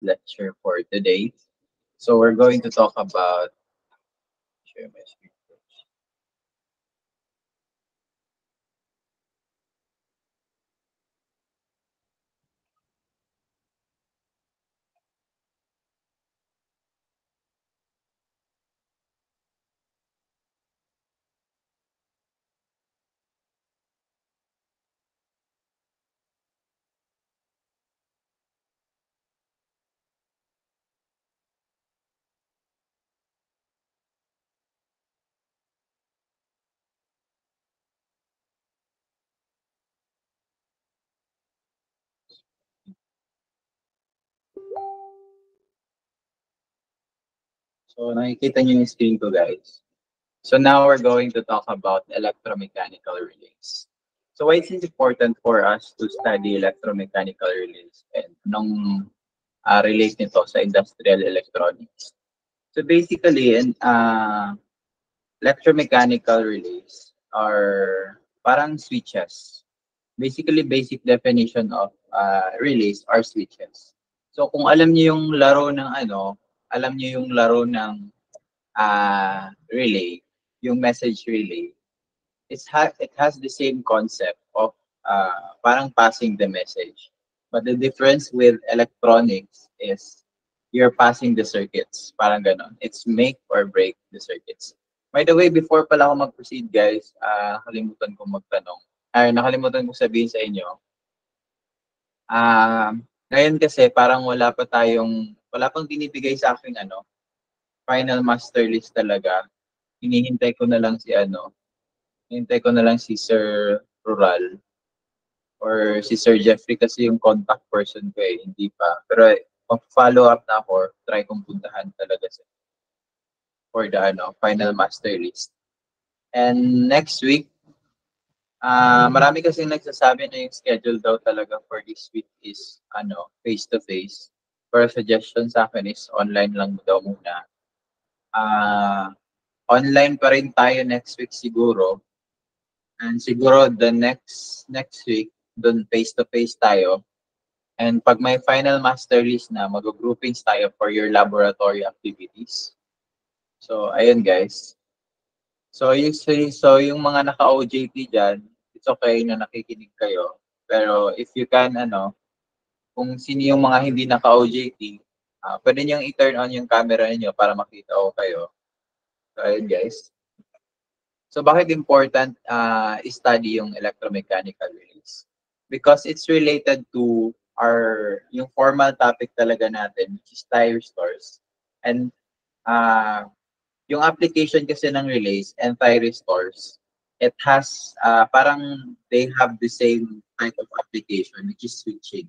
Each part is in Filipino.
lecture for today. So we're going to talk about share my screen first. So nakikita niyo yung screen ko, guys. So now we're going to talk about electromechanical relays. So why is it important for us to study electromechanical relays and anong relate nito sa industrial electronics? So basically, electromechanical relays are parang switches. Basically, basic definition of relays are switches. So kung alam niyo yung laro ng alam niyo yung laro ng relay, yung message relay, it has the same concept of parang passing the message. But the difference with electronics is you're passing the circuits. Parang ganon. It's make or break the circuits. By the way, before pala ako mag-proceed, guys, nakalimutan kong magtanong. Nakalimutan kong sabihin sa inyo. Ngayon kasi parang wala pang binibigay sa akin final master list talaga. Hinihintay ko na lang hinihintay ko na lang si Sir Rural or si Sir Jeffrey kasi yung contact person ko hindi pa. Pero mag-follow up na ako, try kong puntahan talaga for the final master list. And next week, marami kasi nagsasabi na yung schedule daw talaga for this week is face-to-face. Pero suggestion sa akin is online lang daw muna. Online pa rin tayo next week siguro. And siguro the next week, dun face-to-face tayo. And pag may final master list na, mag-groupings tayo for your laboratory activities. So, ayun guys. So yung mga naka-OJT dyan, it's okay na nakikinig kayo. Pero if you can, kung sino yung mga hindi naka-OJT, pwede niyong i-turn on yung camera niyo para makita ko kayo. So, ayun guys. So, bakit important study yung electromechanical relays? Because it's related to yung formal topic talaga natin, which is thyristors. And yung application kasi ng relays and thyristors, it has, parang they have the same type of application, which is switching.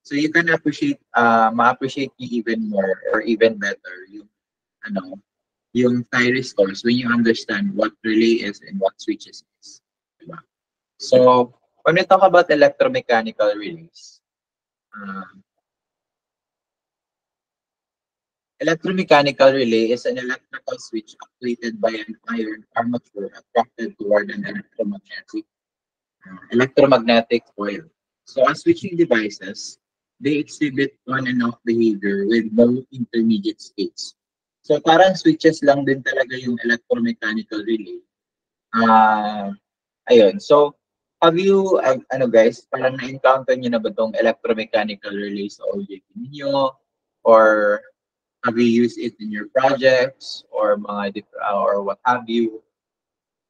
So you can ma-appreciate you even more or even better yung thyristors when you understand what relay is and what switches is. Diba? So, when we talk about electromechanical relays, electromechanical relay is an electrical switch actuated by an iron armature attracted toward an electromagnetic coil. So, as switching devices, they exhibit on and off behavior with no intermediate states. So, parang switches lang din talaga yung electromechanical relay. Ayun. So, have you, guys, parang na-encounter nyo na ba itong electromechanical relays sa OJT ninyo? Or have you used it in your projects or or what have you?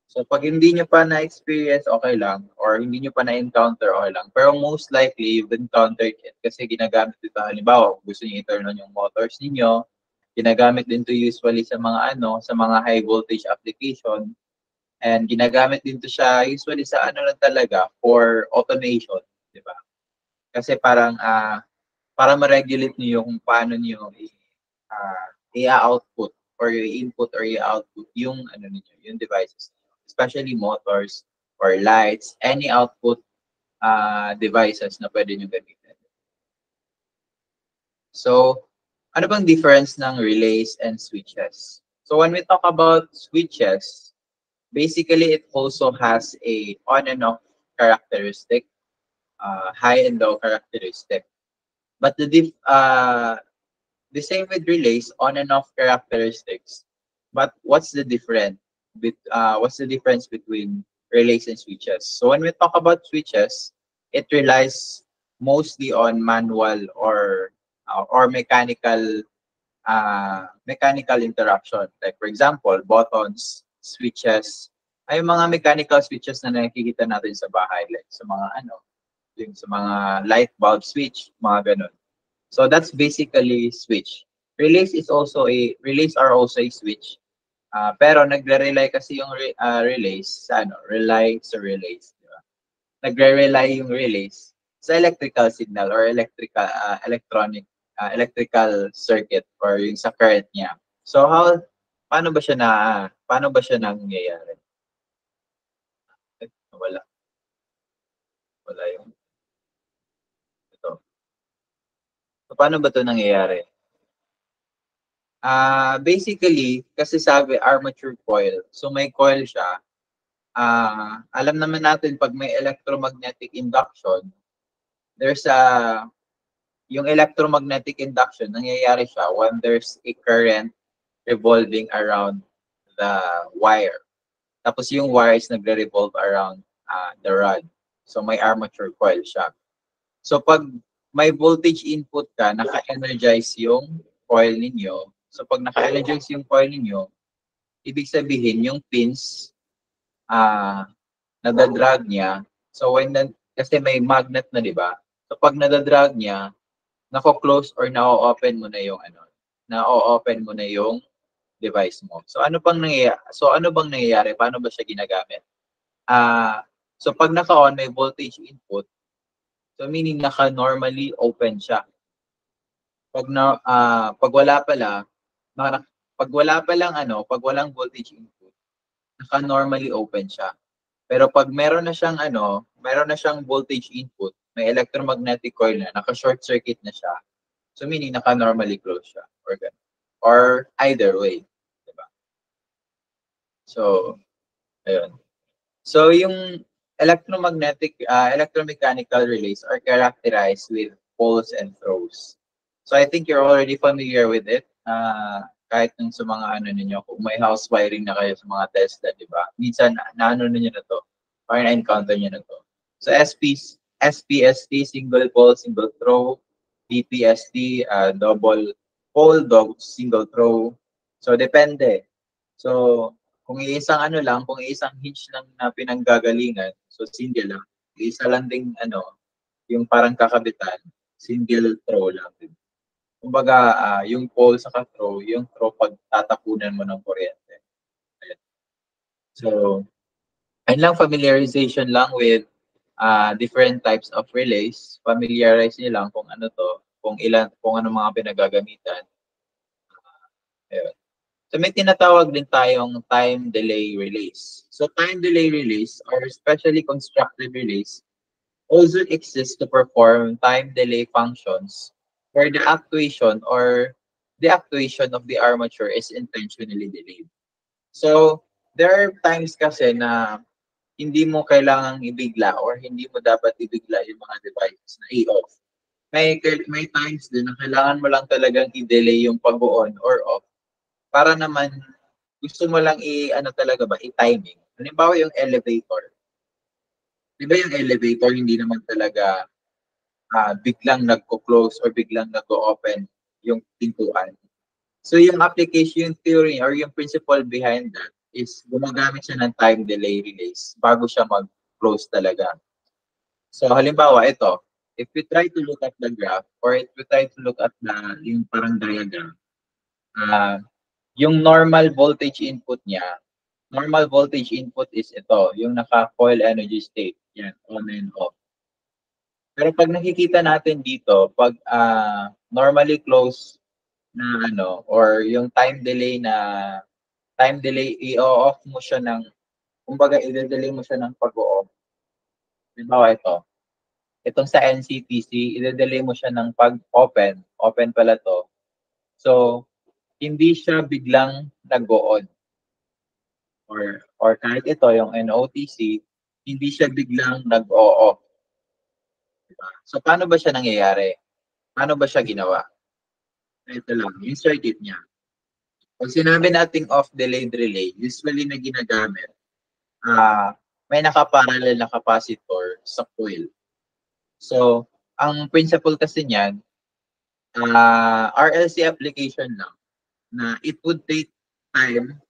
So, pag hindi nyo pa na-experience, okay lang. Or hindi nyo pa na-encounter, okay lang. Pero most likely, you've encountered it kasi ginagamit ito. Halimbawa, gusto nyo i-turn on yung motors ninyo, ginagamit din to usually sa sa mga high voltage application. And ginagamit din to siya usually sa lang talaga for automation, di ba? Kasi parang para ma-regulate niyo kung paano niyo i-output or i-input or i-output yung niyo, yung devices niyo. Especially motors or lights, any output devices na pwede niyo gamitin. So, ano bang difference ng relays and switches? So, when we talk about switches, basically, it also has a on and off characteristic, high and low characteristic. But the same with relays, on and off characteristics. But what's the difference? What's the difference between relays and switches? So when we talk about switches, it relies mostly on manual or mechanical interaction. Like for example, buttons, switches, ay mga mechanical switches na nakikita natin sa bahay, like sa mga yung sa mga light bulb switch, mga ganun. So that's basically switch. Relays are also a switch. Pero nagre-rely kasi yung relays sa rely sa relays, di ba? Nagre-rely yung relays sa electrical signal or electrical circuit or yung sa current niya. So paano ba siya nangyayari? Wala. Wala yung ito. So, paano ba 'to nangyayari? Basically, kasi sabi armature coil. So may coil siya. Alam naman natin pag may electromagnetic induction, there's yung electromagnetic induction, nangyayari siya when there's a current revolving around the wire. Tapos yung wire is nagre-revolve around the rod. So may armature coil siya. So pag may voltage input ka, naka-energize yung coil ninyo. So pag naka-energize yung coil ninyo, ibig sabihin yung pins nadadrag niya. So kasi may magnet na, di ba? So pag nadadrag niya, nako-close or na-open mo na yung na-open mo na yung device mo. So ano bang nangyayari? Paano ba siya ginagamit? So pag naka-on may voltage input, so meaning naka-normally open siya. Pag wala pag walang voltage input, naka-normally open siya. Pero pag meron na siyang voltage input, may electromagnetic coil na, naka-short circuit na siya. So meaning naka-normally close siya or ganun. Or either way, 'di ba? So ayun. So yung electromechanical relays are characterized with poles and throws. So I think you're already familiar with it. Kahit nung sa mga ninyo, kung may house wiring na kayo sa mga Tesla, di ba? Minsan, ninyo na to. Or na-encounter nyo na to. So SPST, single pole, single throw. DPST, double pole, single throw. So depende. So kung iisang hinge lang na pinanggagalingan, so single lang. Isa lang ding yung parang kakabitan, single throw lang. Kumbaga, yung pole sa throw, yung throw pag tatapunan mo ng kuryente. Ayan. So, ayun lang, familiarization lang with different types of relays. Familiarize niyo lang kung ano to, kung ano mga pinagagamitan. Ayun. So may tinatawag din tayong time delay relays. So time delay relays, or especially constructive relays, also exist to perform time delay functions where the actuation of the armature is intentionally delayed. So there are times kasi na hindi mo kailangang ibigla or hindi mo dapat ibigla yung mga devices na i-off. May times din na kailangan mo lang talagang i-delay yung pag-on or off para naman gusto mo lang i-timing. Halimbawa yung elevator. Di ba yung elevator hindi naman talaga biglang nagko-close or biglang nagko-open yung pintuan. So yung application theory or yung principle behind that is gumagamit siya ng time delay relays bago siya mag-close talaga. So halimbawa ito, if we try to look at the graph or if we try to look at yung parang diagram, yung normal voltage input is ito, yung naka-coil energy state. Yan, on and off. Pero pag nakikita natin dito, pag normally close na or yung time delay, i-off mo siya kumbaga i-delay mo siya ng pag-off. Halimbawa itong sa NCTC, i-delay mo siya ng pag-open pala to. So, hindi siya biglang nag-on. Or kahit ito, yung NOTC, hindi siya biglang nag-o-off. Diba? So, paano ba siya nangyayari? Paano ba siya ginawa? Ito lang, yung circuit niya. Pag sinabi nating off-delayed relay, usually na ginagamit, may nakaparallel na capacitor sa coil. So, ang principle kasi niyan, RLC application lang, na it would take time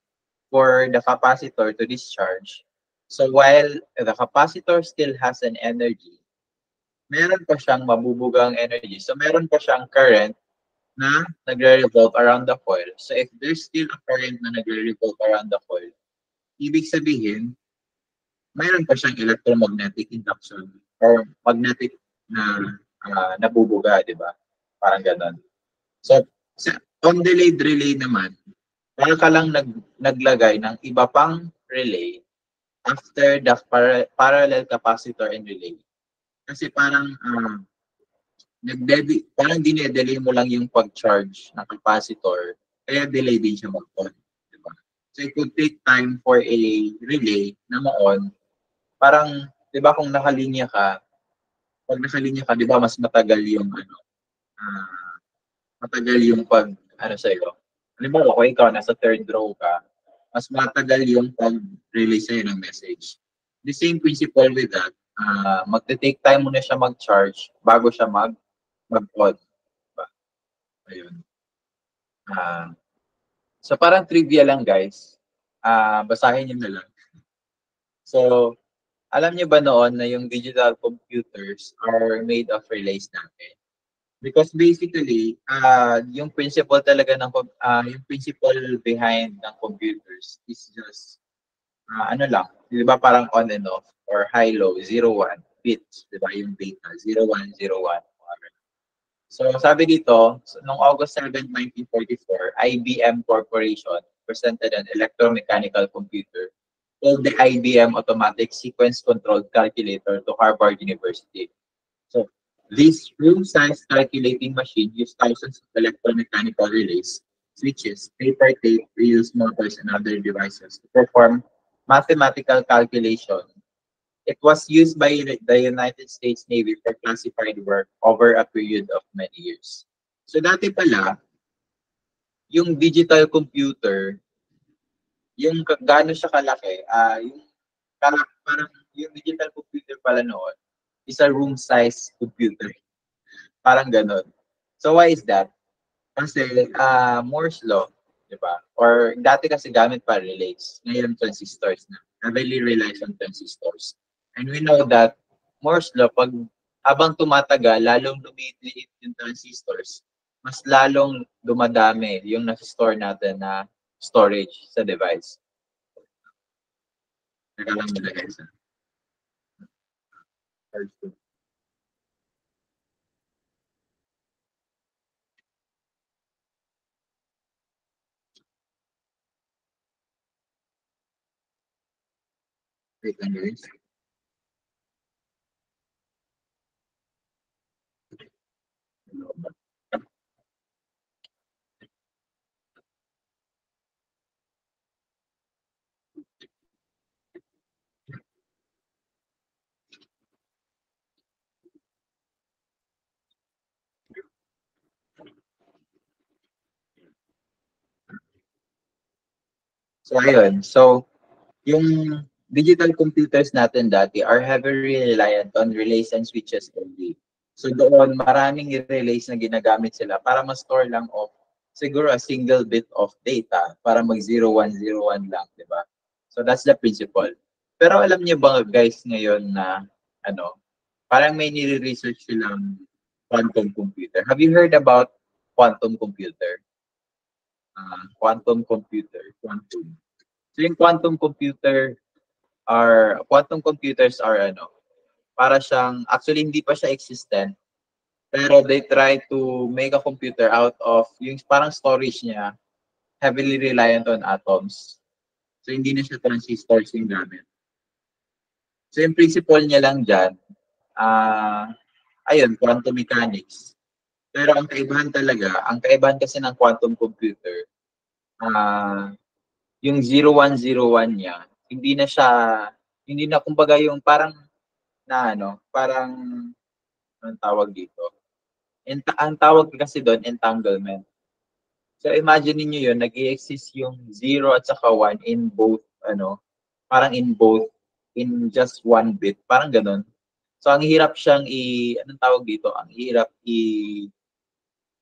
for the capacitor to discharge. So, while the capacitor still has an energy, meron pa siyang mabubugang energy. So, meron pa siyang current na nagre-revolve around the coil. So, if there's still a current na nagre-revolve around the coil, ibig sabihin, mayroon pa siyang electromagnetic induction or magnetic na nabubuga, di ba? Parang ganon. So, sa on-delayed relay naman, para ka lang naglagay ng iba pang relay after the parallel capacitor and relay. Kasi parang parang dinedelay mo lang yung pag-charge ng capacitor, kaya delay din siya mag-on. Diba? So it could take time for a relay na ma-on. Parang, di ba kung nakalinya ka, pag nakalinya ka, di ba mas matagal yung matagal yung sa'yo. Halimbawa, kung ikaw nasa third row ka, mas matagal yung pag-relay sa'yo ng message. The same principle with that, magte-take time muna siya mag-charge bago siya mag-on. Diba? Ayun. So parang trivia lang guys. Basahin niyo na lang. So, alam niyo ba noon na yung digital computers are made of relays natin? Because basically, yung principle talaga ng yung principle behind ng computers is just ano lang, 'di ba parang on and off or high low, 0 1 bits, 'di ba yung data 0 1 0 1. So sabi dito, noong August 7, 1944, IBM Corporation presented an electromechanical computer called the IBM Automatic Sequence Controlled Calculator to Harvard University. So this room-sized calculating machine used thousands of electromechanical relays, switches, paper tape, reels, motors, and other devices to perform mathematical calculation. It was used by the United States Navy for classified work over a period of many years. So dati pala, yung digital computer, yung gaano siya kalaki, parang yung digital computer pala noon is a room-sized computer. Parang ganon. So why is that? Kasi Moore's law, di ba? Or dati kasi gamit pa relays. Ngayon transistors na. Heavily relies on transistors. And we know that Moore's law, pag habang tumatagal, lalong lumiliit yung transistors, mas lalong dumadami yung nasa-store natin na storage sa device. Teka lang muna guys. Wait lang guys. So ayun. So yung digital computers natin dati are heavily reliant on relays and switches only. So doon, maraming relays na ginagamit sila para ma-store lang of siguro a single bit of data para mag 0101 lang, di ba? So that's the principle. Pero alam niyo ba guys ngayon na parang may nire-research silang quantum computer. Have you heard about quantum computer? Quantum computer, quantum. So yung quantum computers are para siyang, actually hindi pa siya existent, pero they try to make a computer out of, yung parang storage niya, heavily reliant on atoms. So hindi na siya transistors yung gamit. So yung principle niya lang dyan, quantum mechanics. Pero ang kaibahan kasi ng quantum computer, yung 0101 niya, hindi na kumbaga yung parang anong tawag dito? Ang tawag kasi doon, entanglement. So imagine niyo yun, nag-i-exist yung 0 at saka 1 in both, parang in both, in just one bit, parang ganun. So ang hirap siyang anong tawag dito? Ang hirap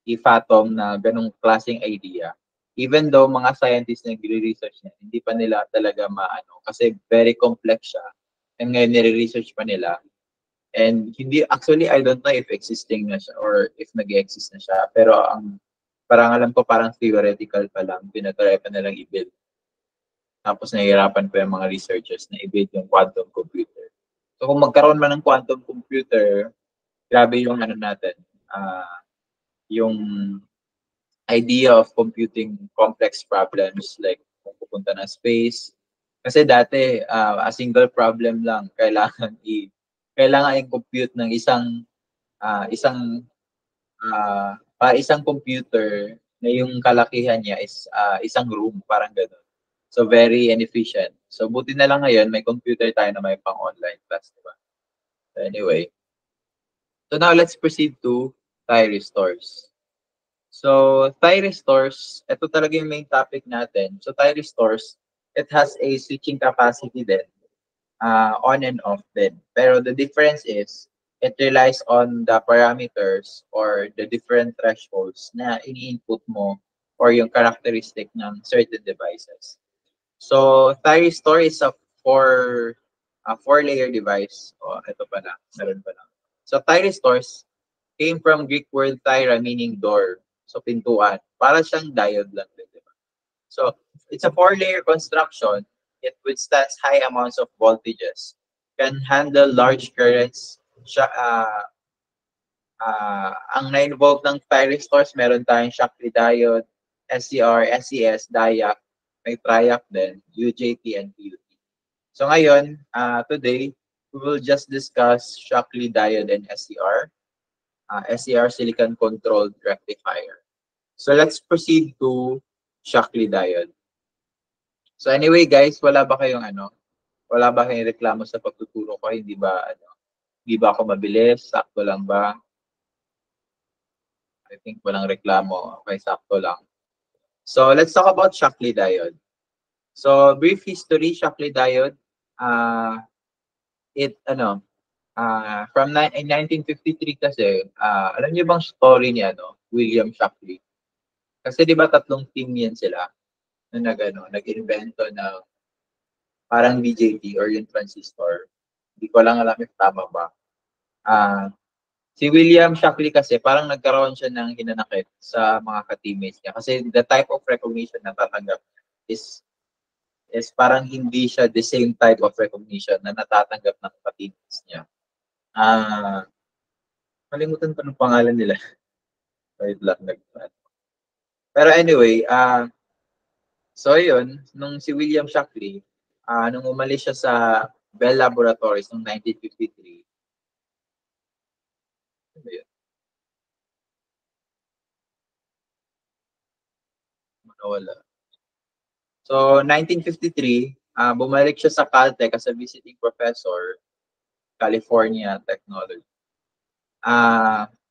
i-fathom na ganung klaseng idea. Even though mga scientists na nagre-research niyan, hindi pa nila talaga maano kasi very complex siya. And ngayon nire-research pa nila. And hindi, actually, I don't know if existing na siya or if nag-exist na siya. Pero parang alam ko parang theoretical pa lang, pinatry pa nilang i-build. Tapos nahihirapan pa yung mga researchers na i-build yung quantum computer. So kung magkaroon man ng quantum computer, grabe yung natin, yung idea of computing complex problems like kung pupunta ng space. Kasi dati, a single problem lang, kailangan i-compute ng isang computer na yung kalakihan niya is isang room, parang gano'n. So, very inefficient. So, buti na lang ngayon, may computer tayo na may pang-online class, di ba? So, anyway. So, now let's proceed to thyristors. So, thyristors, ito talaga yung main topic natin. So, thyristors, it has a switching capacity din, on and off din. Pero the difference is, it relies on the parameters or the different thresholds na ini-input mo or yung characteristic ng certain devices. So, thyristor is a four-layer device. Oh, ito pala, meron pa lang. So, thyristors came from Greek word thyra, meaning door. So, pintuan. Para siyang diode lang din, di ba? So, it's a four-layer construction. It withstands high amounts of voltages, can handle large currents. Ang na-involve ng thyristors, meron tayong Shockley diode, SCR, SES, diac, may triac din, UJT, and PUT. So ngayon, today, we will just discuss Shockley diode and SCR, SCR silicon controlled rectifier. So let's proceed to Shockley diode. So anyway guys, wala ba kayong reklamo sa pagtuturo ko? Hindi ba ako mabilis? Sakto lang ba? I think walang reklamo. Okay, sakto lang. So let's talk about Shockley diode. So brief history, Shockley diode, from 1953 kasi, alam niyo bang story ni William Shockley? Kasi 'di ba tatlong team yan sila na nag-invento ng parang BJT or yung transistor. Hindi ko lang alam if tama ba. Si William Shockley kasi parang nagkaroon siya ng hinanakit sa mga ka-teammates niya kasi the type of recognition na tatanggap is parang hindi siya the same type of recognition na natatanggap ng ka-teammates niya. Kalimutan pa ng pangalan nila. Wait lang. Pero anyway, so yun, nung si William Shockley, nung umalis siya sa Bell Laboratories noong 1953, ano yun? Wala. So, 1953, bumalik siya sa Caltech as a visiting professor, California Technology.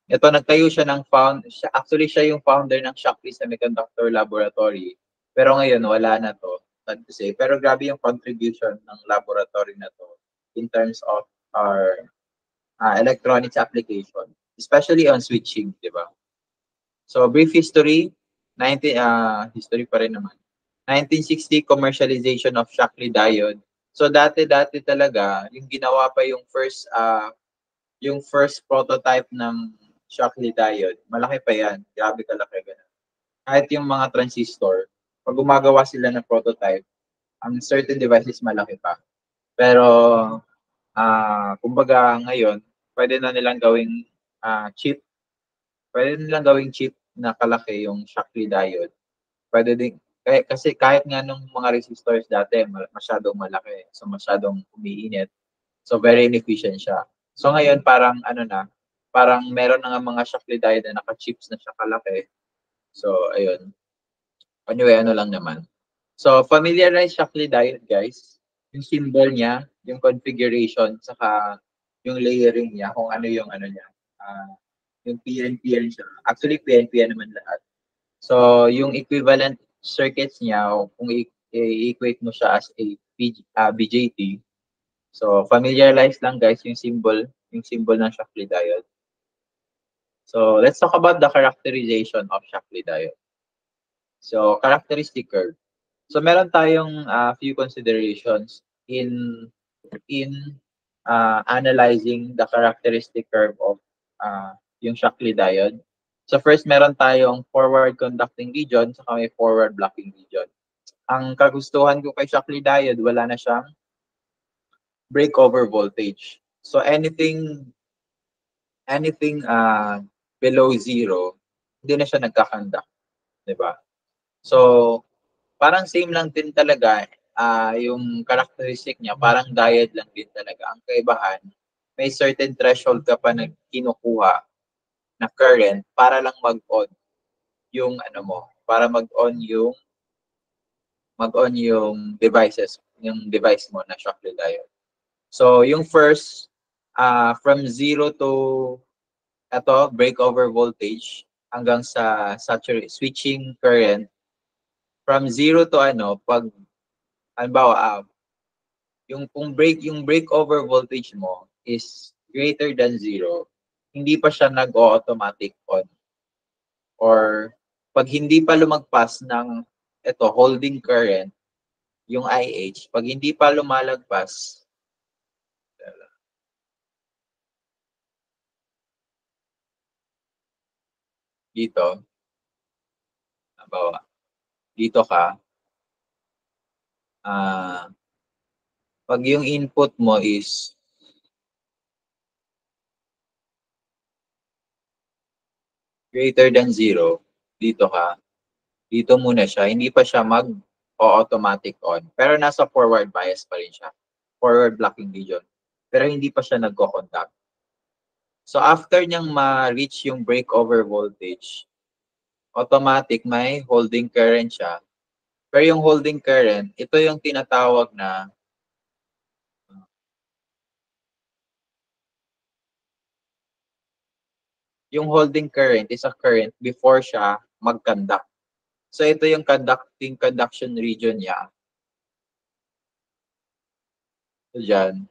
Ito, nagtayo siya actually siya yung founder ng Shockley Semiconductor Laboratory. Pero ngayon, wala na to, sad to say. Pero grabe yung contribution ng laboratory na to in terms of our electronics application, especially on switching, di ba? So, brief history, history pa rin naman. 1960 commercialization of Shockley diode. So dati talaga yung ginawa pa yung first prototype ng Shockley diode. Malaki pa yan. Grabe kalaki ganun. Kahit yung mga transistor, pag gumagawa sila ng prototype, ang certain devices malaki pa. Pero kumbaga ngayon, pwede na nilang gawing chip. Pwede nilang gawing chip na kalaki yung Shockley diode. Pwede din kasi kahit nga nung mga resistors dati masyadong malaki, so masyadong umiinit. So very inefficient siya. So ngayon parang parang meron na nga mga Shockley diode na naka-chips na siya kalaki. So ayun. Anyway, lang naman. So familiarize Shockley diode guys. Yung symbol niya, yung configuration, saka yung layering niya, kung ano yung niya. Yung PNP siya. Actually, PNP naman lahat. So, yung equivalent circuits niya, kung i-equate mo siya as a BJT, so familiarize lang guys yung symbol ng Shockley diode. So, let's talk about the characterization of Shockley diode. So, characteristic curve. So, meron tayong few considerations in analyzing the characteristic curve of yung Shockley diode. So first, meron tayong forward conducting region saka may forward blocking region. Ang kagustuhan ko kay Shockley diode, wala na siyang breakover voltage. So anything below zero, hindi na siya nagkakandak, 'di ba? So parang same lang din talaga yung characteristic niya, parang diode lang din talaga. Ang kaibahan, may certain threshold ka pa na kinukuha na current para lang mag-on yung ano mo, para mag-on yung device mo na Shockley diode. So, yung first from 0 to breakover voltage hanggang sa switching current from 0 to pag halimbawa yung breakover voltage mo is greater than 0, hindi pa siya nag-automatic on. Or pag hindi pa lumagpas ng holding current, yung IH, pag hindi pa lumalagpas, dito, halimbawa, dito ka, pag yung input mo is greater than 0, dito ka, dito muna siya, hindi pa siya mag-automatic on. Pero nasa forward bias pa rin siya. Forward blocking region. Pero hindi pa siya nagko-contact. So after niyang ma-reach yung breakover voltage, automatic may holding current siya. Pero yung holding current, ito yung tinatawag na yung holding current is a current before siya mag-conduct. So ito yung conduction region niya. So dyan.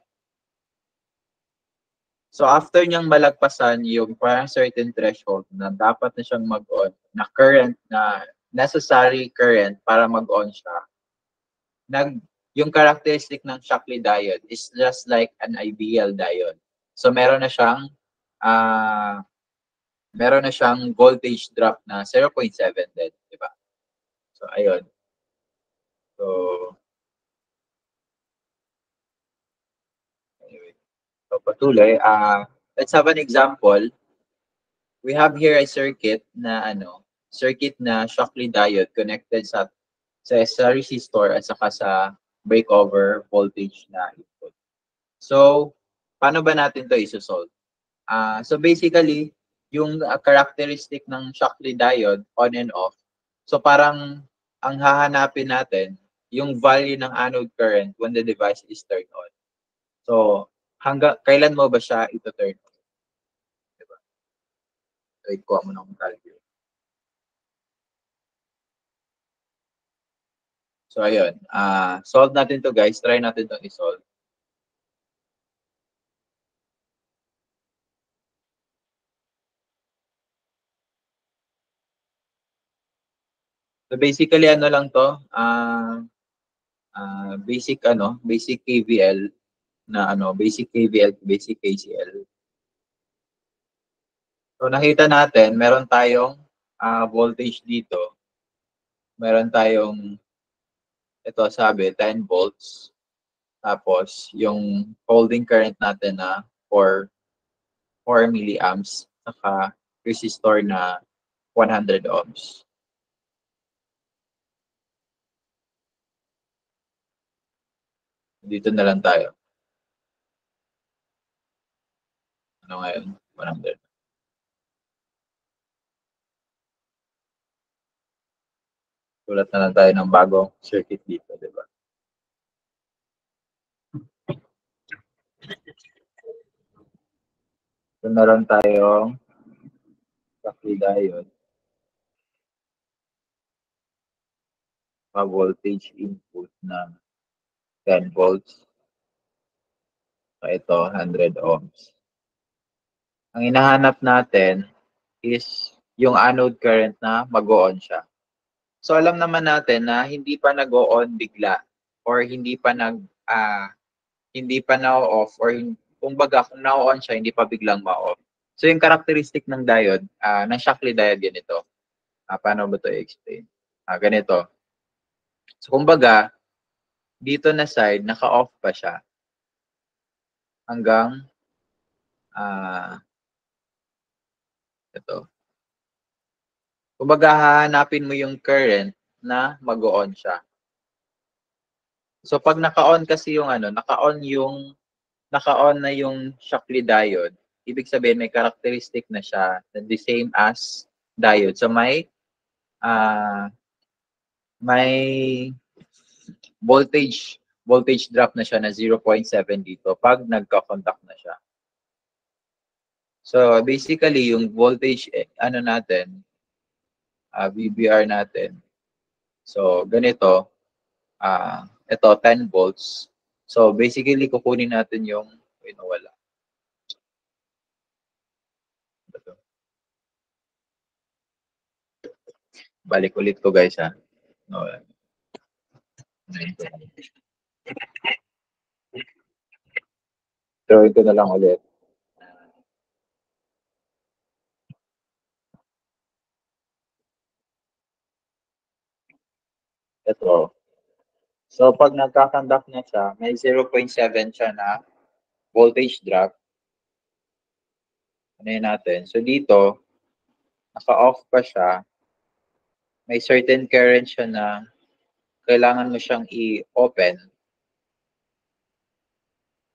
So after niyang malagpasan yung parang certain threshold na dapat na siyang mag-on, na current na necessary current para mag-on siya, yung characteristic ng Shockley diode is just like an ideal diode. So meron na siyang voltage drop na 0.7 din, di ba? So ayun. So anyway, so patuloy, let's have an example. We have here a circuit na Shockley diode connected sa resistor at saka sa breakover voltage na input. So, paano ba natin to isosolve? So basically, yung characteristic ng Shockley diode on and off. So parang ang hahanapin natin yung value ng anode current when the device is turned on. So kailan mo ba siya ito-turn on? Diba? So ikuha mo ng calculate. So ayun, solve natin to guys. Try natin to i-solve. So basically ano lang to, basic KVL basic KVL to basic KCL. So nakita natin, meron tayong voltage dito. Meron tayong sabi 10 volts. Tapos yung holding current natin na 4 milliamps saka resistor na 100 ohms. Dito na lang tayo. Ano ngayon? 100. Sulat na lang tayo ng bagong circuit dito, di ba? Ito na lang tayong Shockley diode. voltage input na 10 volts. So ito, 100 ohms. Ang hinahanap natin is yung anode current na mag-on siya. So alam naman natin na hindi pa nag-on bigla or hindi pa na-off or kumbaga kung na-on siya hindi pa biglang ma-off. So yung characteristic ng diode, ng Shockley diode ganito. Paano ba 'to i-explain? Ganito. So kumbaga dito na side naka-off pa siya hanggang ito. Kumbaga hahanapin mo yung current na mag-on siya. So pag naka-on kasi yung naka-on na yung Shockley diode, ibig sabihin may characteristic na siya na the same as diode. So may voltage drop na siya na 0.7 dito pag nagka-contact na siya. So basically yung voltage natin, VBR natin. So ganito, ito 10 volts. So basically kukunin natin yung wala. Balik ulit ko guys ha. No. Drawing ko na lang ulit. Ito. So pag nagka-conduct na siya, may 0.7 siya na voltage drop. Ano yun natin? So dito, naka-off pa siya. May certain current siya na kailangan mo siyang i-open.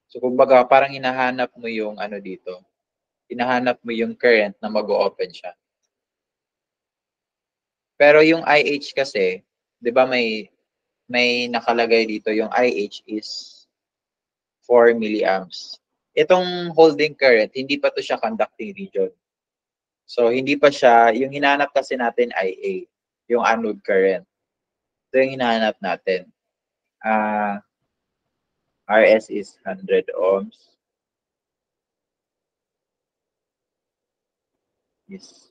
So kumbaga parang hinahanap mo yung dito. Hinahanap mo yung current na mag-open siya. Pero yung IH kasi, 'di ba may nakalagay dito yung IH is 4 milliamps. Itong holding current, hindi pa to siya conducting region. So hindi pa siya, yung hinahanap kasi natin IA, yung anode current. Ito yung hinahanap natin. RS is 100 ohms. Is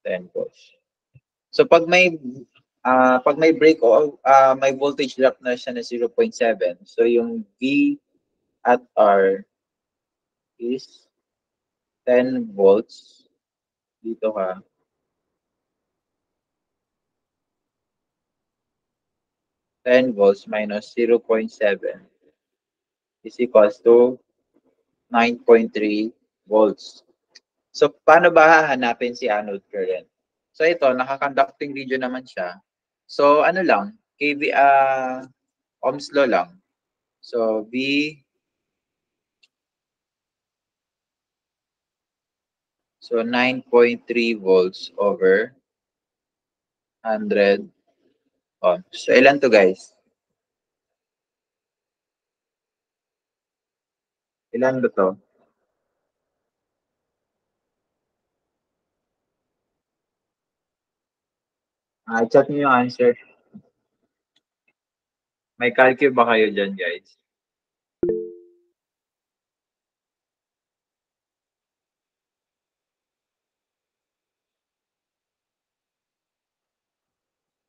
10 volts. So pag may break o may voltage drop na siya na 0.7, so yung V at R is 10 volts. Dito ka. 10 volts minus 0.7 is equals to 9.3 volts. So, paano ba hahanapin si anode current? So, ito, naka-conducting region naman siya. So, ano lang, Ohm's law lang. So, so 9.3 volts over 100 ohms. So, ilan to guys? Ilan ba to? Chat niyo yung answer. May calcul ba kayo dyan, guys?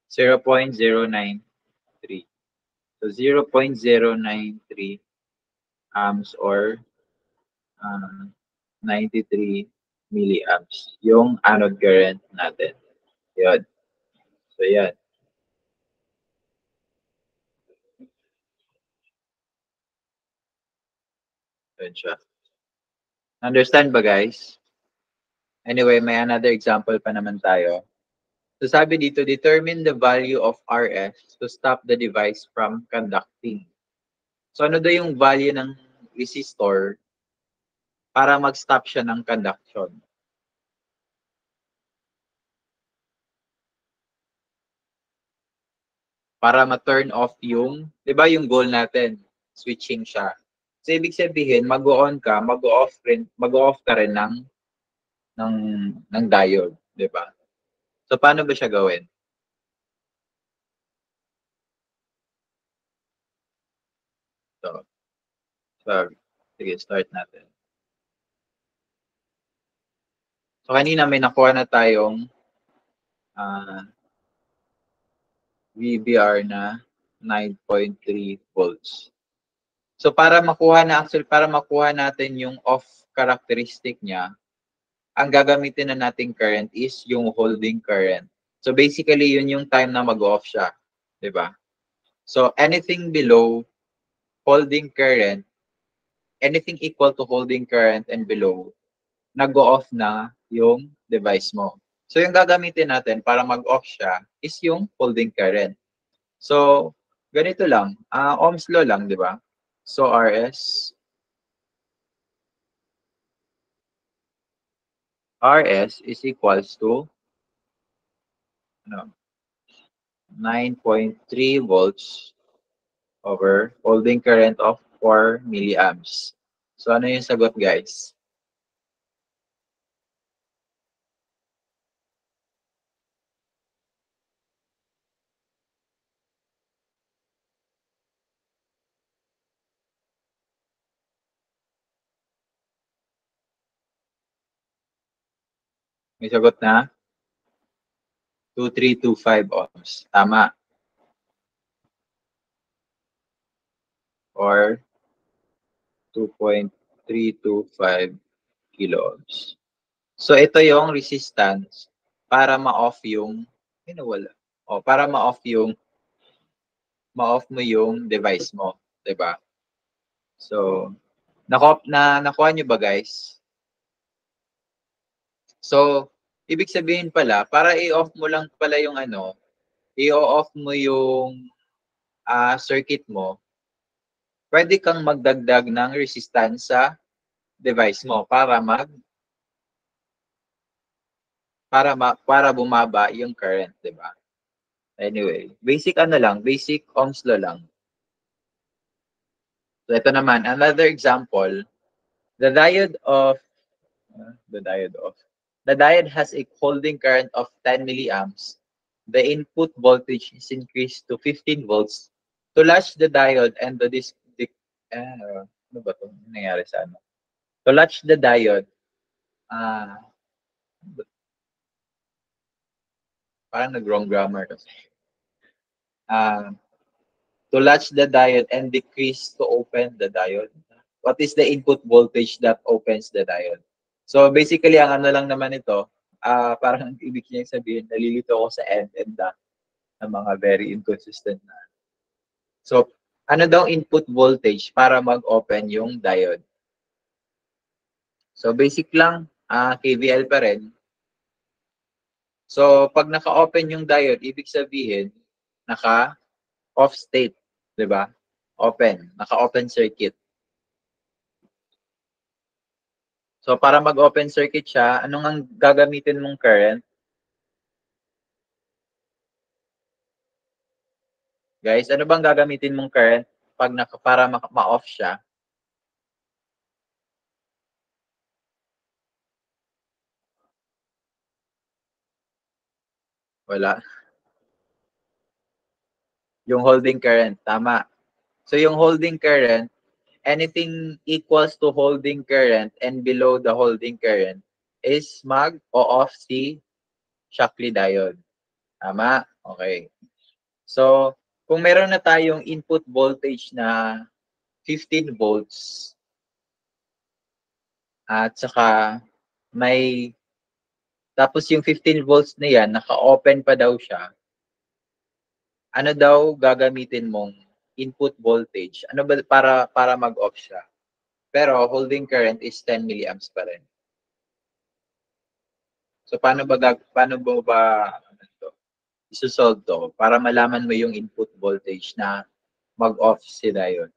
.093. So 0.093 amps or 93 milliamps yung anode current natin. Yun. So yan. Yun siya. Understand ba guys? Anyway, may another example pa naman tayo. So sabi dito, determine the value of RS to stop the device from conducting. So ano daw yung value ng resistor para mag-stop siya ng conduction? Para ma-turn off yung, 'di ba yung goal natin, switching siya. So ibig sabihin, mag-on ka, mag-off ka rin ng diode, 'di ba? So paano ba siya gawin? So, so sige, start natin. So, kanina may nakuha na tayong VBR na 9.3 volts. So, para makuha natin yung off characteristic niya, ang gagamitin na nating current is yung holding current. So, basically, yun yung time na mag-off siya. Diba? So, anything below holding current, anything equal to holding current and below, nag-off na yung device mo. So, yung gagamitin natin para mag-off siya is yung holding current. So, ganito lang. Ohm's law lang, di ba? So, RS is equals to 9.3 volts over holding current of 4 milliamps. So, ano yung sagot, guys? May sagot na 2325 ohms. Tama. Or 2.325 kilo ohms. So, ito yung resistance para ma-off yung, wala. O, para ma-off mo yung device mo. Diba? So, nakuha nyo ba, guys? So, ibig sabihin pala, para i-off mo lang pala yung i-off mo yung circuit mo, pwede kang magdagdag ng resistance sa device mo para bumaba yung current, 'di ba? Anyway, basic Ohm's law lang. So ito naman, another example, the diode has a holding current of 10 milliamps. The input voltage is increased to 15 volts. To latch the diode and ano ba 'to? Nangyari sa ano? To latch the diode, parang nag-wrong grammar kasi. To latch the diode and decrease to open the diode. What is the input voltage that opens the diode? So basically, ang ano lang naman ito, parang ibig niya sabihin, nalilito ako sa end and the ng mga very inconsistent na. So, ano daw input voltage para mag-open yung diode? So basic lang, KVL pa rin. So pag naka-open yung diode, ibig sabihin, naka-off state, 'di ba? Open, naka-open circuit. So, para mag-open circuit siya, anong ang gagamitin mong current? Guys, ano bang gagamitin mong current para ma-off siya? Wala. Yung holding current, tama. So, yung holding current, anything equals to holding current and below the holding current is mag-off si Shockley diode. Tama? Okay. So, kung meron na tayong input voltage na 15 volts at saka tapos yung 15 volts na yan, naka-open pa daw siya, ano daw gagamitin mong input voltage? Ano ba para mag-off siya? Pero holding current is 10 milliamps pa rin. So paano ba isosolve to para malaman mo yung input voltage na mag-off si diode?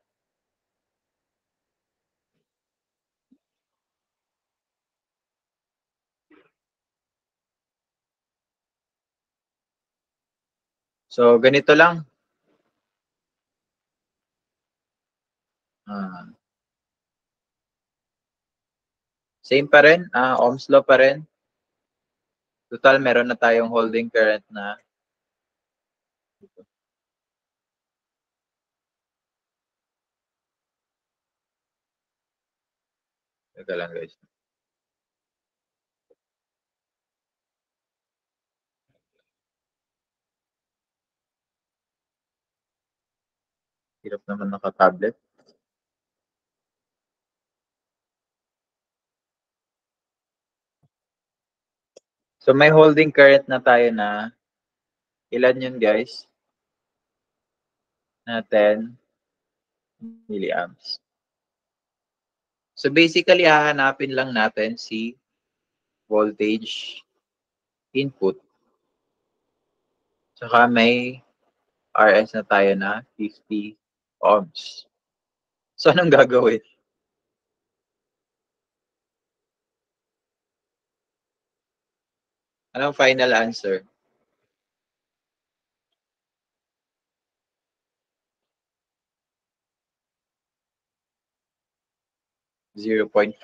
So ganito lang. Same pa rin, Ohm's law pa rin. Total, meron na tayong holding current na Teka lang guys. Hirap naman naka-tablet. So may holding current na tayo na ilan yun guys? Na 10 milliamps. So basically, hahanapin lang natin si voltage input. Saka may RS na tayo na 50 ohms. So anong gagawin? Anong final answer? $0.5.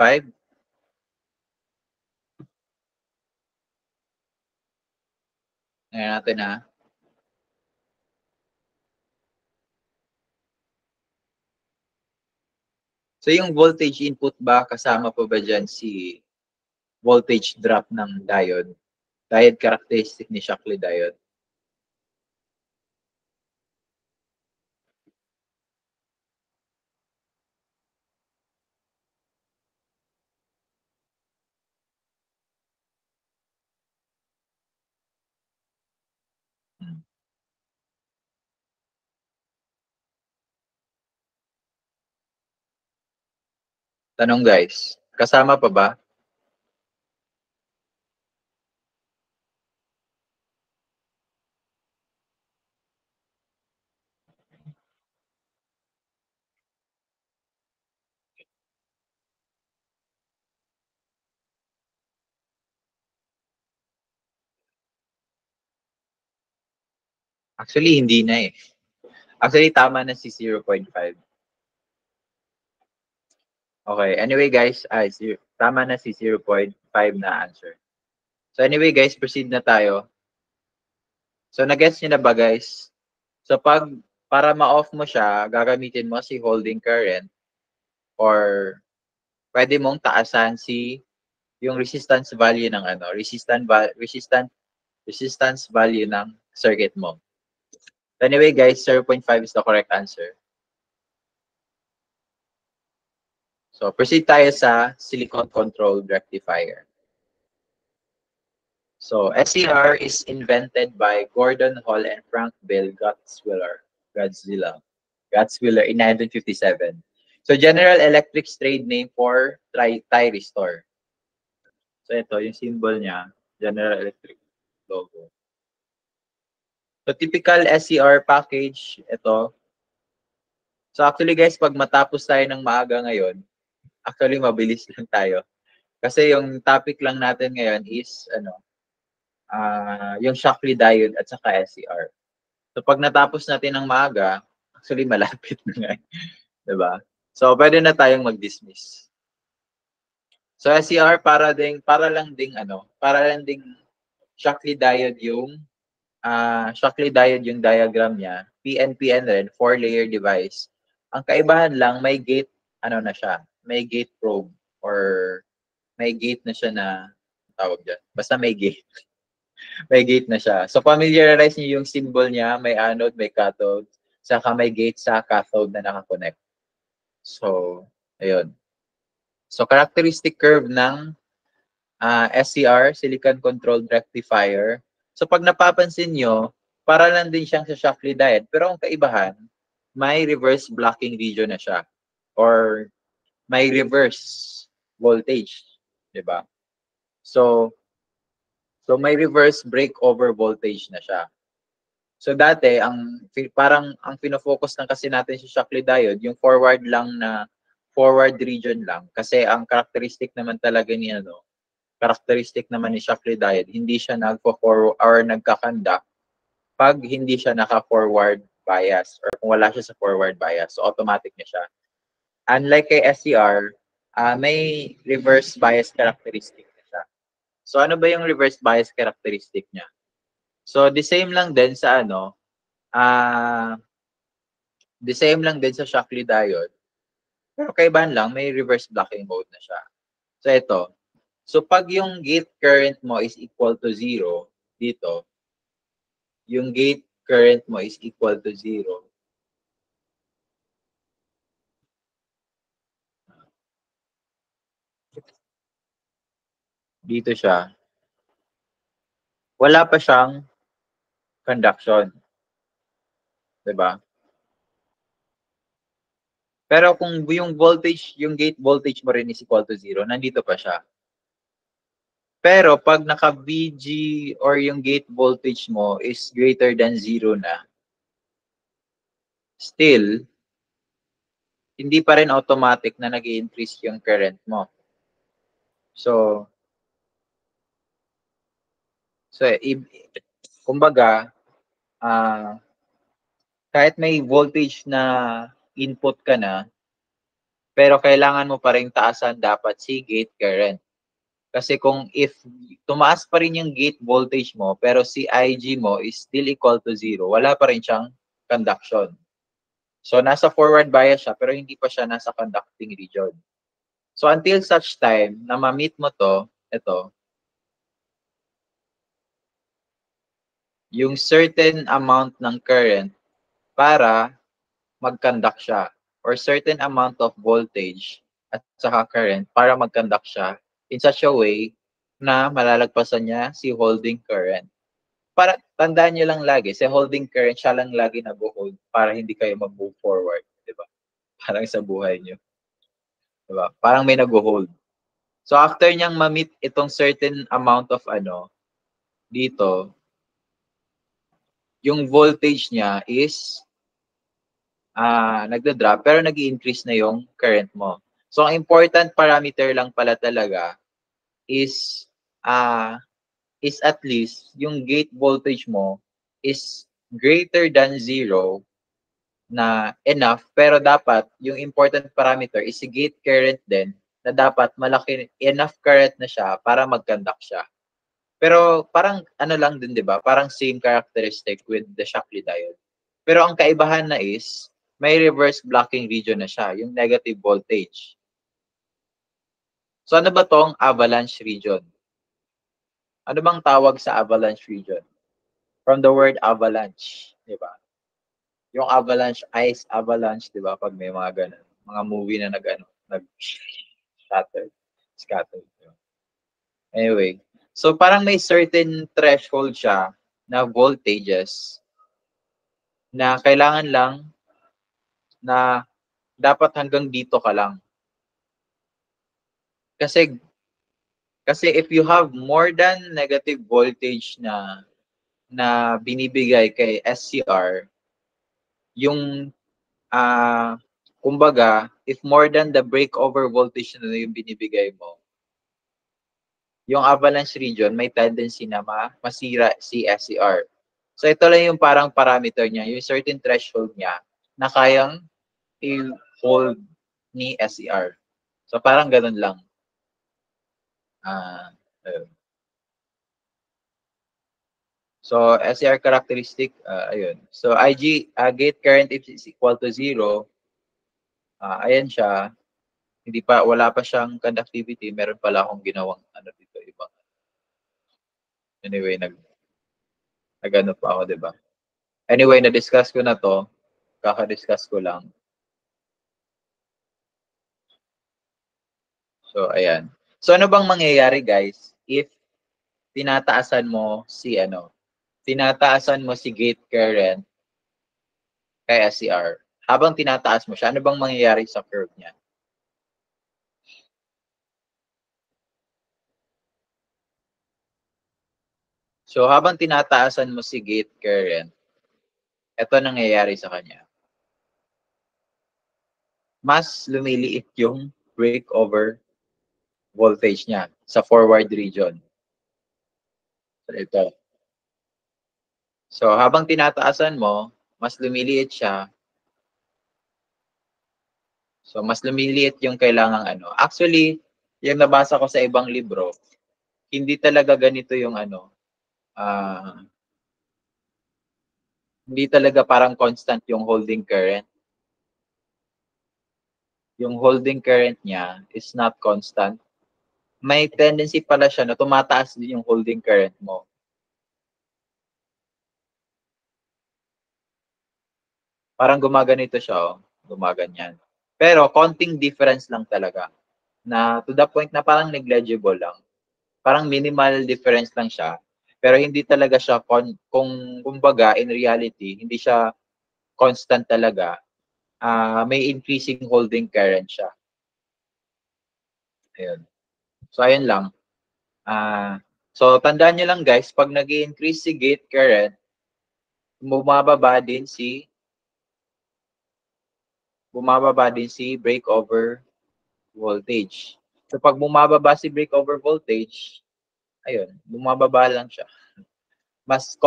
Ayan natin ha. So yung voltage input ba, kasama pa ba dyan si voltage drop ng diode? Diode characteristic ni Shockley diode. Tanong guys, kasama pa ba? Actually, hindi na eh. Actually, tama na si 0.5. Okay, anyway guys, tama na si 0.5 na answer. So anyway guys, proceed na tayo. So nag-gets nyo na ba guys? So para ma-off mo siya, gagamitin mo si holding current or pwede mong taasan yung resistance value ng resistance value ng circuit mo. Anyway guys, 0.5 is the correct answer. So proceed tayo sa silicon controlled rectifier. So SCR is invented by Gordon Hall and Frank Bill Gutzwiller in 1957. So General Electric's trade name for thyristor. So ito, yung symbol niya, General Electric logo. So typical SCR package, ito. So actually guys, pag matapos tayo ng maaga ngayon, actually mabilis lang tayo. Kasi yung topic lang natin ngayon is yung Shockley diode at saka SCR. So pag natapos natin ng maaga, actually malapit na nga. Diba? So pwede na tayong mag-dismiss. So SCR para lang ding Shockley diode yung diagram niya. PNPN rin, 4-layer device. Ang kaibahan lang, may gate, na siya, may gate probe or may gate na siya na, tawag dyan, basta may gate. May gate na siya. So familiarize niyo yung symbol niya, may anode, may cathode, saka may gate sa cathode na nakakonect. So, ayun. So characteristic curve ng SCR, Silicon Controlled Rectifier. So pag napapansin nyo, para lang din siyang sa Shockley diode. Pero ang kaibahan, may reverse blocking region na siya. Or may reverse voltage. Diba? So may reverse breakover voltage na siya. So dati, parang ang pinofocus lang kasi natin sa Shockley diode, yung forward region lang. Kasi ang characteristic naman talaga ni Shockley diode, hindi siya nagpo-forward or nagkakanda pag hindi siya naka-forward bias or kung wala siya sa forward bias. So automatic na siya. Unlike kay SCR, may reverse bias characteristic na siya. So ano ba yung reverse bias characteristic niya? So the same lang din sa Shockley diode. Pero kaibahan lang, may reverse blocking mode na siya. So ito. So pag yung gate current mo is equal to 0 dito, yung gate current mo is equal to 0. Dito siya. Wala pa siyang conduction. 'Di ba? Pero kung yung voltage, yung gate voltage mo rin is equal to 0, nandito pa siya. Pero pag naka-VG or yung gate voltage mo is greater than 0 na, still, hindi pa rin automatic na nag-i-increase yung current mo. So, kumbaga, kahit may voltage na input ka na, pero kailangan mo pa rin taasan dapat si gate current. Kasi kung if tumaas pa rin yung gate voltage mo, pero si IG mo is still equal to 0, wala pa rin siyang conduction. So, nasa forward bias siya, pero hindi pa siya nasa conducting region. So, until such time na ma-meet mo to, ito, yung certain amount ng current para mag-conduct siya, or certain amount of voltage at saka current para mag-conduct siya in such a way na malalagpasan niya si holding current. Para tandaan niyo lang lagi, si holding current siya lang lagi nag-hold para hindi kayo mag-move forward, 'di ba? Parang sa buhay niyo, 'di ba? Parang may nag-hold. So after niyang ma-meet itong certain amount of dito, yung voltage niya is nagda-drop pero nag-i-increase na yung current mo. So ang important parameter lang pala talaga is at least yung gate voltage mo is greater than 0 na enough, pero dapat yung important parameter is si gate current din na dapat malaki enough current na siya para mag-conduct siya. Pero parang lang din, 'di ba? Parang same characteristic with the Shockley diode. Pero ang kaibahan na is may reverse blocking region na siya, yung negative voltage. So ano ba tong avalanche region? Ano bang tawag sa avalanche region? From the word avalanche, 'di ba? Yung avalanche, ice avalanche, 'di ba? Pag may mga ganun, mga movie na nag-scatter. Anyway, so parang may certain threshold siya na voltages na kailangan lang na dapat hanggang dito ka lang. Kasi if you have more than negative voltage na binibigay kay SCR, yung kumbaga, if more than the breakover voltage na yung binibigay mo, yung avalanche region may tendency na masira si SCR. So ito lang yung parang parameter niya, yung certain threshold niya na kayang i-hold ni SCR. So parang ganun lang. So SCR characteristic, ayun. So gate current is equal to 0. Ayan siya. Wala pa siyang conductivity. Meron pala akong ginawang dito iba. Anyway, nag-ano pa ako, 'di ba? Anyway, na-discuss ko na to. Kaka-discuss ko lang. So, ayan. So, ano bang mangyayari, guys, if tinataasan mo si gate current kay SCR. Habang tinataas mo siya, ano bang mangyayari sa curve niya? So, habang tinataasan mo si gate current, ito nangyayari sa kanya. Mas lumiliit yung breakover voltage niya sa forward region. So, ito. So, habang tinataasan mo, mas lumiliit siya. So, mas lumiliit yung kailangang Actually, yung nabasa ko sa ibang libro, hindi talaga ganito yung hindi talaga parang constant yung holding current. Yung holding current niya is not constant. may tendency pala siya na tumataas din yung holding current mo. Parang gumaganito siya, oh. Gumaganyan. Pero konting difference lang talaga. Na to the point na parang negligible lang. Parang minimal difference lang siya. Pero hindi talaga siya, kung kumbaga, in reality, hindi siya constant talaga. May increasing holding current siya. Ayun. So, ayun lang. So, tandaan nyo lang guys, pag nag-i-increase si gate current, bumababa din si breakover voltage. So, pag bumababa si breakover voltage, ayun, bumababa lang siya. Mas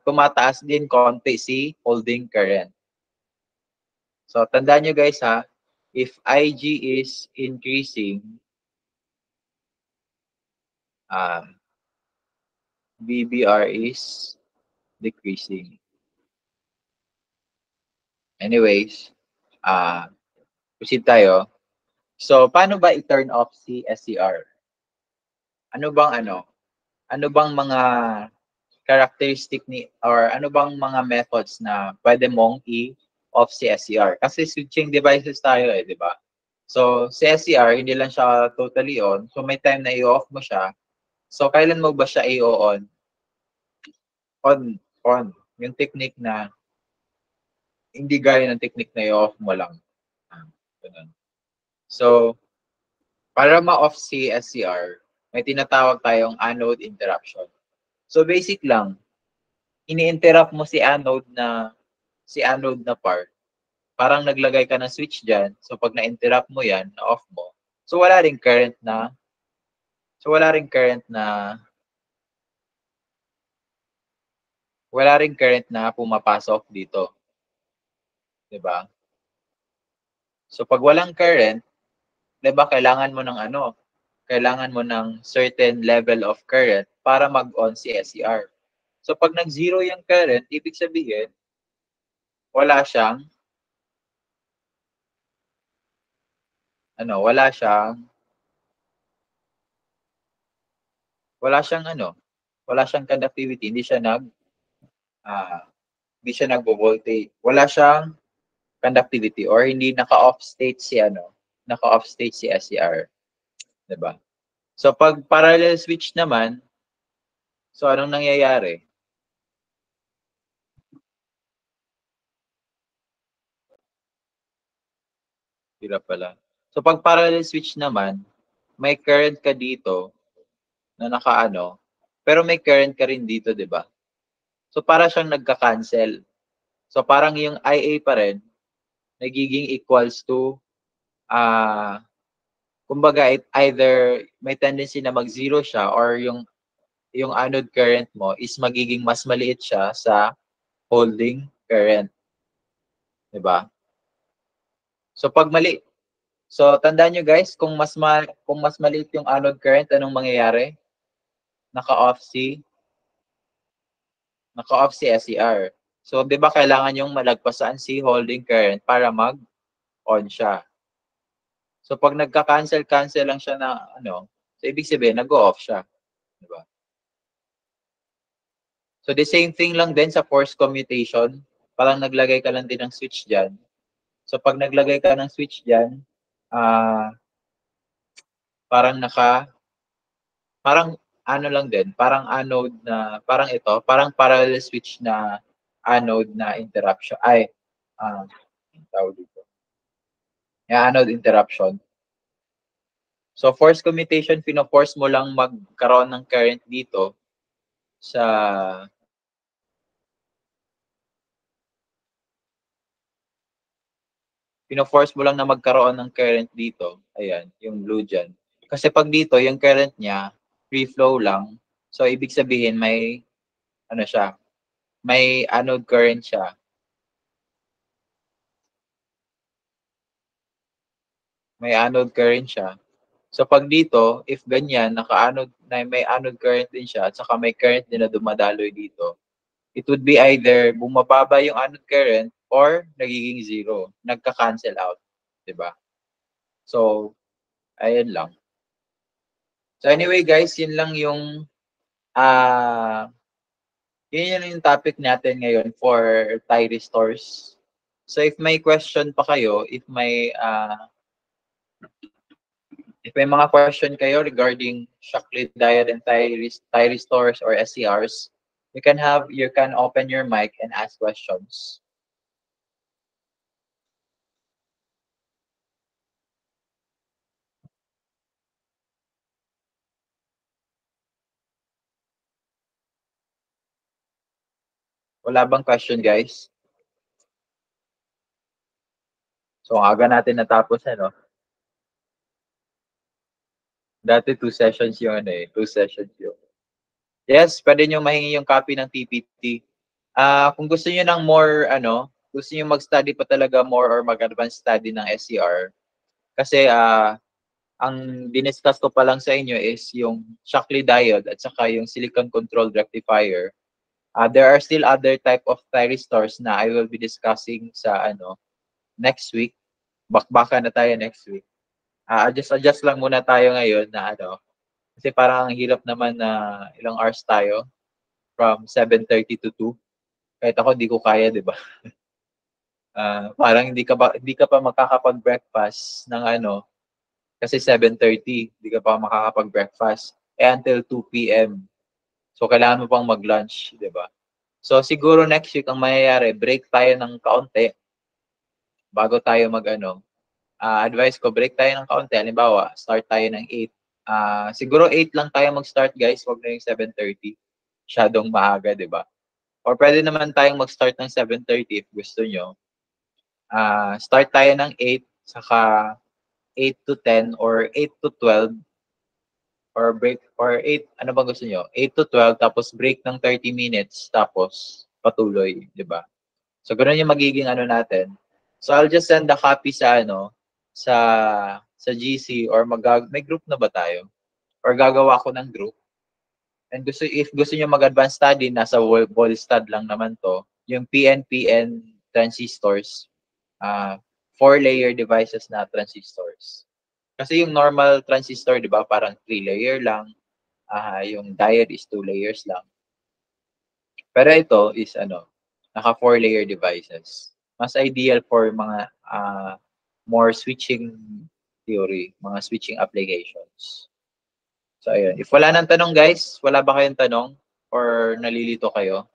tumataas din konti si holding current. So, tandaan nyo guys ha, if IG is increasing, BBR is decreasing. Anyways, proceed tayo. So, paano ba i-turn off si SCR? Ano bang mga characteristic or ano bang mga methods na pwede mong i-off si SCR? Kasi switching devices tayo di ba? So, si SCR, hindi lang siya totally on. So, may time na i-off mo siya. So, kailan mo ba siya i-on? On. Yung technique na hindi gaya ng technique na i-off mo lang. Ganun. So, para ma-off si SCR, may tinatawag tayong anode interruption. So, basic lang, ini-interrupt mo si anode na part. Parang naglagay ka ng switch dyan. So, pag na-interrupt mo yan, na-off mo. So, wala ring current na pumapasok dito. 'Di ba? So, pag walang current, 'di ba, kailangan mo ng certain level of current para mag-on si SCR. So, pag nag-zero yung current, ibig sabihin, wala siyang conductivity, hindi siya nagvo-voltage. Wala siyang conductivity or hindi naka-off state si SCR, 'di ba? So pag parallel switch naman, so anong nangyayari? Hirap pala. So pag parallel switch naman, may current ka dito na pero may current ka rin dito, 'di ba? So para siyang nagka-cancel. So parang yung IA pa rin nagiging equals to kumbaga either may tendency na mag-zero siya or yung anode current mo is magiging mas maliit siya sa holding current. 'Di ba? So tandaan nyo guys, kung mas maliit yung anode current, anong mangyayari? Naka-off si SCR. So, 'di ba kailangan yung malagpasan si holding current para mag-on siya. So, pag nagka-cancel lang siya na so ibig sabihin nag-off siya, 'di ba? So, the same thing lang din sa force commutation. Parang naglagay ka lang din ng switch diyan. So, pag naglagay ka ng switch diyan, parang lang din, parang anode na, parang parallel switch na anode na interruption. Tawag dito. Anode interruption. So, force commutation, pino-force mo lang magkaroon ng current dito pino-force mo lang na magkaroon ng current dito. Ayan, yung blue dyan. Kasi pag dito, yung current niya, free flow lang. So, ibig sabihin, may anode current siya. May anode current siya. So, pag dito, if ganyan, may anode current din siya, at saka may current din na dumadaloy dito, it would be either bumababa yung anode current or nagiging zero. Nagka-cancel out. Diba? So, ayun lang. So anyway guys, yun lang yung yun yung topic natin ngayon for Thai restores. So if may question pa kayo, if may mga question kayo regarding Shockley Diet and Thai restores or SCRs, you can open your mic and ask questions. Wala bang question, guys? So, aga natin natapos, ano? Dati 2 sessions yung 2 sessions yung. Yes, pwede nyo mahingi yung copy ng TPT. Kung gusto niyo ng more, gusto niyo mag-study pa talaga more or mag-advanced study ng SCR, kasi ang diniscuss ko pa lang sa inyo is yung Shockley diode at saka yung silicon controlled rectifier. There are still other type of thyristors na I will be discussing sa next week. Bakbakan na tayo next week. Adjust lang muna tayo ngayon na kasi parang ang hirap naman na ilang hours tayo from 7:30 to 2. Kahit ako di ko kaya, 'di ba? Parang hindi ka pa makakapag-breakfast ng kasi 7:30, hindi ka pa makakapag-breakfast until 2 PM. So kailangan mo pang mag-lunch, 'di ba? So siguro next week ang mangyayari, break tayo ng kaunti bago tayo advice ko, break tayo ng kaunti. Halimbawa, start tayo ng 8. Siguro 8 lang tayo mag-start, guys. Huwag na yung 7:30. Masyadong maaga, di ba? Or pwede naman tayong mag-start ng 7:30 if gusto nyo. Start tayo ng 8, saka 8 to 10 or 8 to 12 or break, or 8, ano ba gusto nyo? 8 to 12, tapos break ng 30 minutes, tapos patuloy, di ba? So, ganoon yung magiging natin. So, I'll just send the copy sa sa GC, or may group na ba tayo? Or gagawa ko ng group. And if gusto niyo mag-advance study, nasa Volstad lang naman to. Yung PNPN transistors, 4-layer devices na transistors. Kasi yung normal transistor, di ba, parang 3-layer lang. Yung diode is 2 layers lang. Pero ito is naka 4-layer devices. Mas ideal for mga more switching theory, mga switching applications. So, ayun. If wala nang tanong, guys, wala ba kayong tanong or nalilito kayo?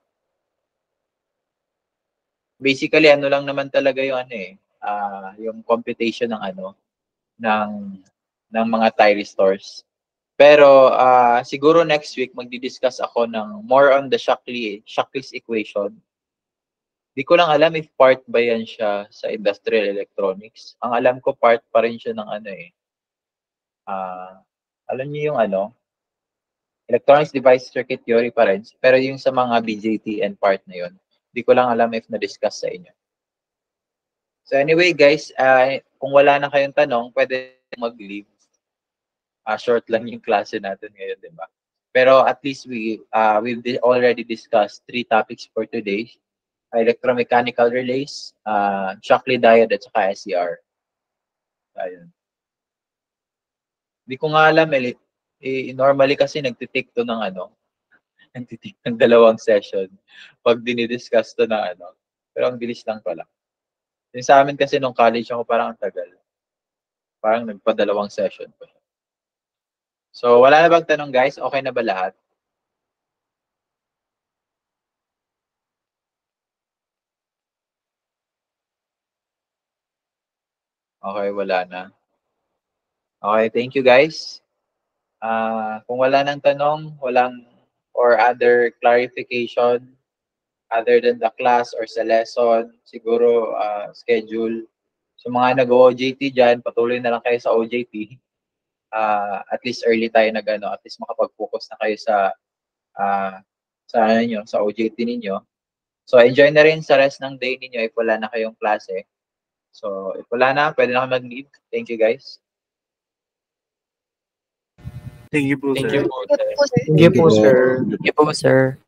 Basically, lang naman talaga yung yung computation ng mga thyristors. Pero siguro next week magdi-discuss ako ng more on the Shockley's equation. Di ko lang alam if part ba yan siya sa industrial electronics. Ang alam ko part pa rin siya ng alam niyo yung electronics device circuit theory pa rin. Pero yung sa mga BJT and part na yun, di ko lang alam if na-discuss sa inyo. So anyway guys, kung wala na kayong tanong, pwede mag-leave. Short lang yung klase natin ngayon, di ba? Pero at least we've already discussed 3 topics for today. Electromechanical relays, Shockley diode, at saka SCR. Ayun. Hindi ko nga alam, normally kasi nagtitake to ng nagtitake ng 2 session pag dinidiscuss to na Pero ang bilis lang pala. Yung sa amin kasi nung college ako, parang ang tagal. Parang nagpa-2 session pa. So, wala na bang tanong, guys? Okay na ba lahat? Okay, wala na. Okay, thank you, guys. Kung wala nang tanong, or other clarification other than the class or sa lesson, siguro schedule. So mga nag-OJT dyan, patuloy na lang kayo sa OJT. At least early tayo at least makapag-focus na kayo sa OJT ninyo. So enjoy na rin sa rest ng day ninyo if wala na kayong klase. So if wala na, pwede na kayo mag-leave. Thank you, guys. Thank you po, sir. Thank you po, sir. Thank you po, sir.